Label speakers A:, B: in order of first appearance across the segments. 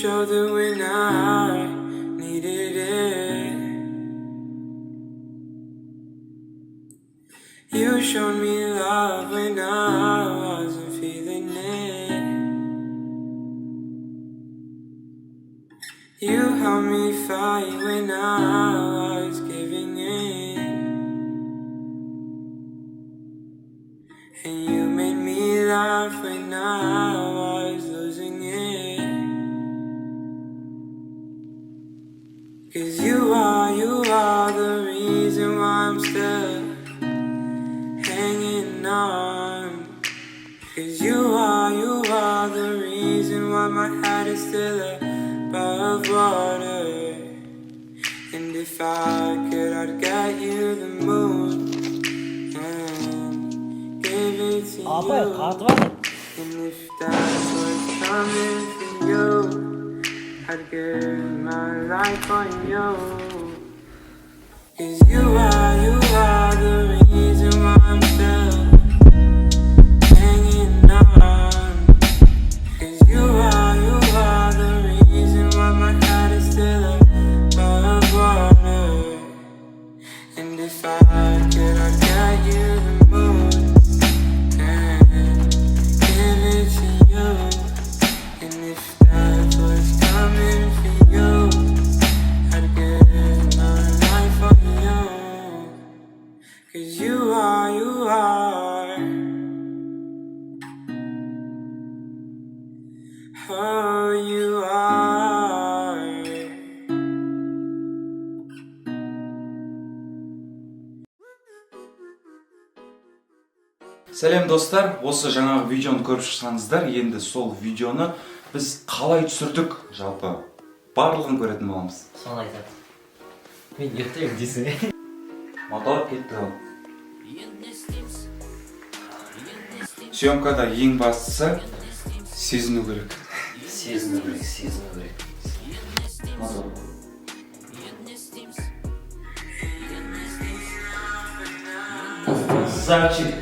A: shoulder when I needed it. You showed me love when I wasn't feeling it. You helped me fight when I was giving in. And you made me laugh when I was losing it. 'Cause you are the reason why I'm still hanging on. 'Cause you are the reason why my head is still above water. And if I could, I'd get you the moon and give it to
B: Apa
A: you.
B: kartı var mı?
A: And if that was coming from you, I'd give my life on you. 'Cause you are the reason why I'm still hanging on. 'Cause you are the reason why my head is still above water. And if I could, I'd get you the moon and give it to you. And if that was coming for you, I'd give my life on you. 'Cause you are oh, you are.
C: Сәлем достар, осы жаңағы видеоны көріп шықсаңыздар, енді сол видеоны біз қалай түсірдік, жалпы барлығын көретін боламыз.
B: Соны айтады. Мен ертең дейсің.
C: Мотор кетті. Съемкада ең бастысы сезіну керек.
B: Сезіну керек. Мотор.
C: Зайчик.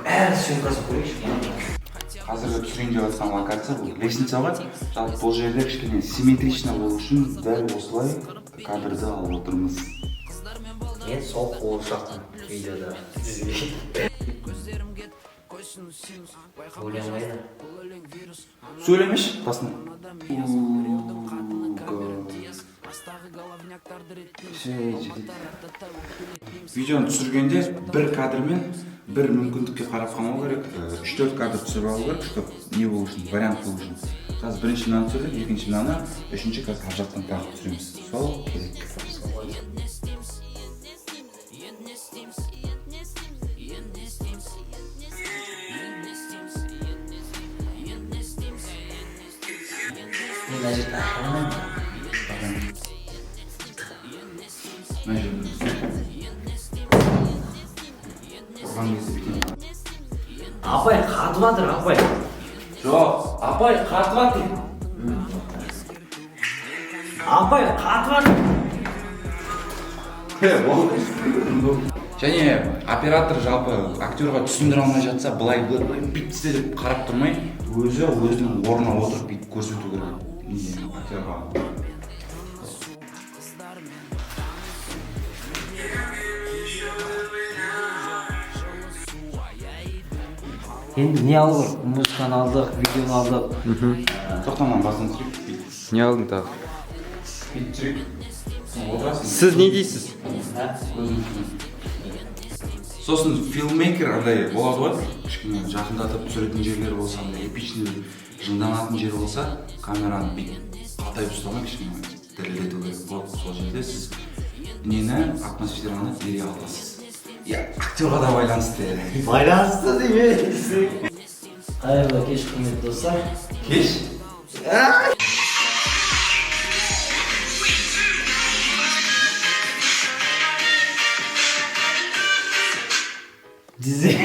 B: Әр съемкасын көрейікші.
C: Қазіргі түсірейін деп жатқан локация бұл лестница ғой. Жалпы бұл жерде кішкене симметрично болу үшін дәл осылай кадрды алып отырмыз.
B: Мен сол қуыршақтың видеода ойланбайды.
C: Сөйлемеші басына. Видеоны түсіргенде бір кадрмен бір мүмкіндікке қарап қамау керек. 3-4 кадр түсіріп алу керек, чтобы не болу үшін, вариант болу үшін. Қазір бірінші мынаны түсірдік, екінші мынаны, үшінші қазір ар жақтан тағы түсіреміз. Сол керек.
B: Мен әжетті ашамын. Апай қатып атыр, апай.
C: Жоқ, апай қатып атыр.
B: Апай қатып атыр.
C: Және оператор жалпы актерға түсіндіре алмай жатса, былай бүйтсе деп қарап тұрмай, өзінің орнына отырып бүйтіп көрсету керек. Актерға.
B: Енді не алдық? Музыканы алдық, видеоны алдық.
C: Тоқтаман басын түсіріп,
D: Не алдың тағы?
C: түсіріп. Отырасың.
D: Сіз не дейсіз?
C: Сосын филммейкер андай болады ғой, кішкене жақындатып түсіретін жерлер болса, эпичный жынданатын жер болса, камераны қатайып ұстамай кішкене дәлелдету керек. Вот сол жерде сіз нені атмосфераны бере аласыз. Актерға да байланысты.
B: Байланысты деймін. Қайырлы кеш, құрметті достар.
C: Кеш?
B: Дизи.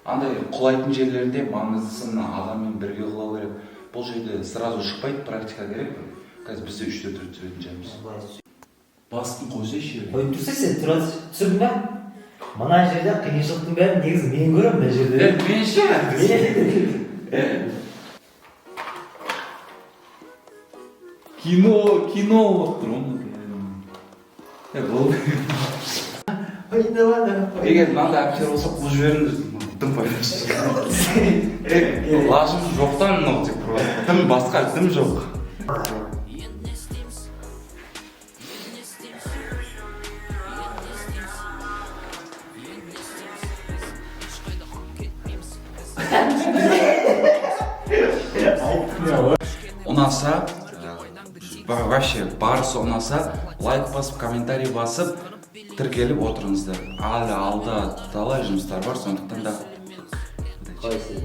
C: Андай құлайтын жерлерінде маңыздысы адаммен бірге құлау керек. Бұл жерде сразу шықпайды, практика керек. Қазір бізде 3-4 түсіретін жайымыз. Басын қойсай шерге.
B: Қойып тұрса сен түсірдің ба? Мына жерде қиыншылықтың бәрін негізі мен көремін мына жерде.
C: Мен ше. Кино болып тұр оны. Болды. Егер мынандай актер болса қуып жіберіңдер. Дым пайдасы. Лажым жоқтан мынау тек просто. Дым басқа дым жоқ. Ұнаса, вообще барысы ұнаса, лайк басып, комментарий басып, тіркеліп отырыңыздар. Алда талай жұмыстар бар, сондықтан да
B: Қайсы?